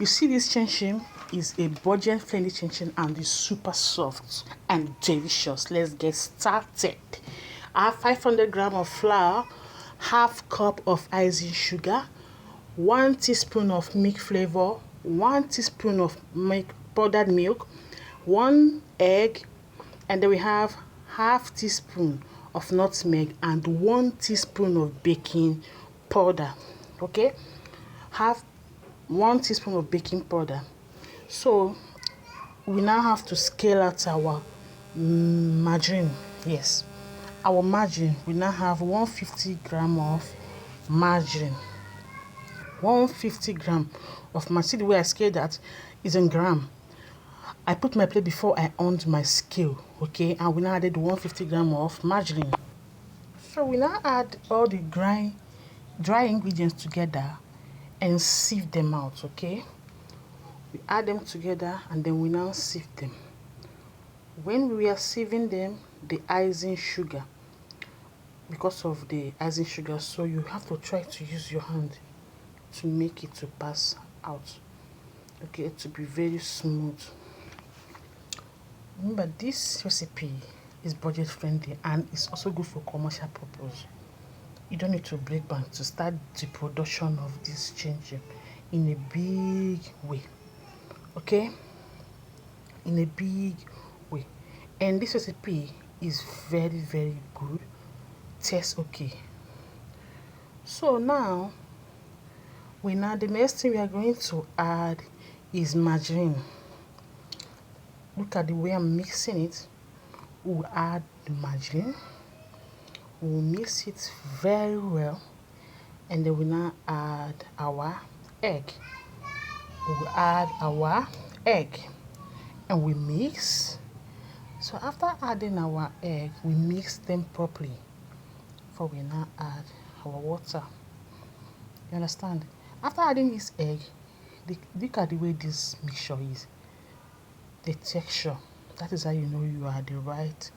You see, this chin is a budget friendly chin and it's super soft and delicious. Let's get started. I have 500 grams of flour, half cup of icing sugar, 1 teaspoon of milk flavor, 1 teaspoon of powdered milk, 1 egg, and then we have half teaspoon of nutmeg and 1 teaspoon of baking powder. Okay, have 1 teaspoon of baking powder. So we now have to scale out our margarine. Yes, our margarine, we now have 150 gram of margarine. 150 gram of margarine. See the way I scale that is in gram. I put my plate before I on my scale. Okay, and we now added 150 gram of margarine. So we now add all the dry ingredients together and sieve them out. Okay, we add them together and then we now sieve them. When we are sieving them, the icing sugar, because of the icing sugar, so you have to try to use your hand to make it to pass out. Okay, to be very smooth. Remember, this recipe is budget friendly and it's also good for commercial purpose. You don't need to break bank to start the production of this ginger in a big way. Okay, in a big way. And this recipe is very, very good. Tastes okay. So now the next thing we are going to add is margarine. Look at the way I'm mixing it. We'll add the margarine. We'll mix it very well, and then we now add our egg. We'll add our egg and we mix. So after adding our egg, we mix them properly before we now add our water. You understand? After adding this egg, look at the way this mixture is. The texture, that is how you know you are at the right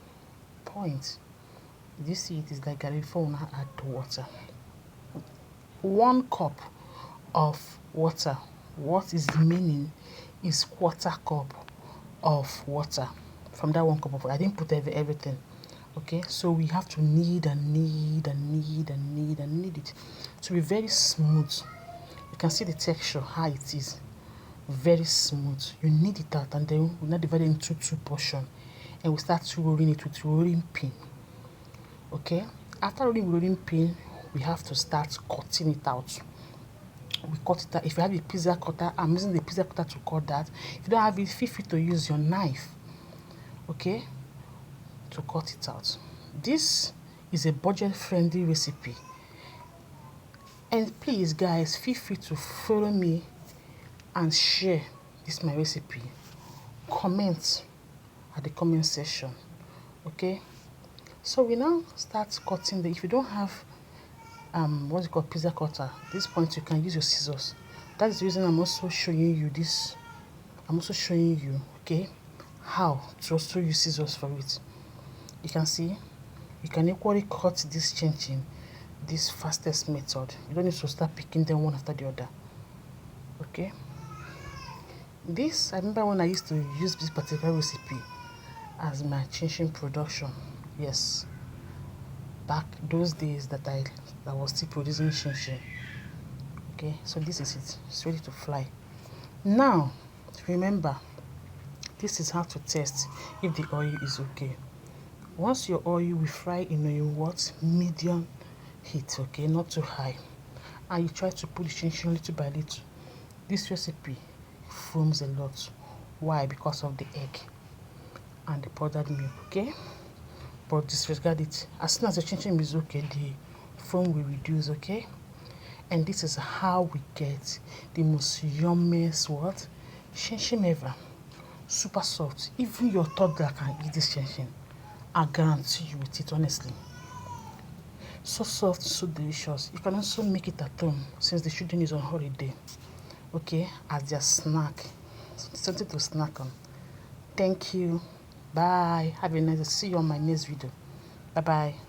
point. You see, it is like garlic before we now add the water. 1 cup of water. What is remaining is 1/4 cup of water from that 1 cup of water. I didn't put everything. Okay, so we have to knead and knead and knead and knead and knead it to be very smooth. You can see the texture, how it is. Very smooth. You knead it out and then we now divide it into 2 portions and we start rolling it with rolling pin. Okay, after rolling pin, we have to start cutting it out. We cut it out. If you have a pizza cutter, I'm using the pizza cutter to cut that. If you don't have it, feel free to use your knife, okay, to cut it out. This is a budget friendly recipe, and please guys, feel free to follow me and share this my recipe. Comment at the comment section. Okay, so we now start cutting if you don't have what's it called, pizza cutter, at this point you can use your scissors. That is the reason I'm also showing you this. I'm also showing you, okay, how to also use scissors for it. You can see you can equally cut this chin this fastest method. You don't need to start picking them one after the other. Okay, this, I remember when I used to use this particular recipe as my chin production. Yes, back those days that I was still producing chin. Okay, so this is it. It's ready to fly. Now remember, this is how to test if the oil is okay. Once your oil will fry in a what, medium heat, okay, not too high, and you try to put the chin little by little, this recipe foams a lot. Why? Because of the egg and the powdered milk. Okay, but disregard it. As soon as the chin is okay, the foam will reduce. Okay, and this is how we get the most yummiest what, chin ever. Super soft. Even your toddler can eat this chin. I guarantee you with it, honestly. So soft, so delicious. You can also make it at home since the children is on holiday. Okay, as their snack, something to snack on. Thank you. Bye. Have a nice day. See you on my next video. Bye bye.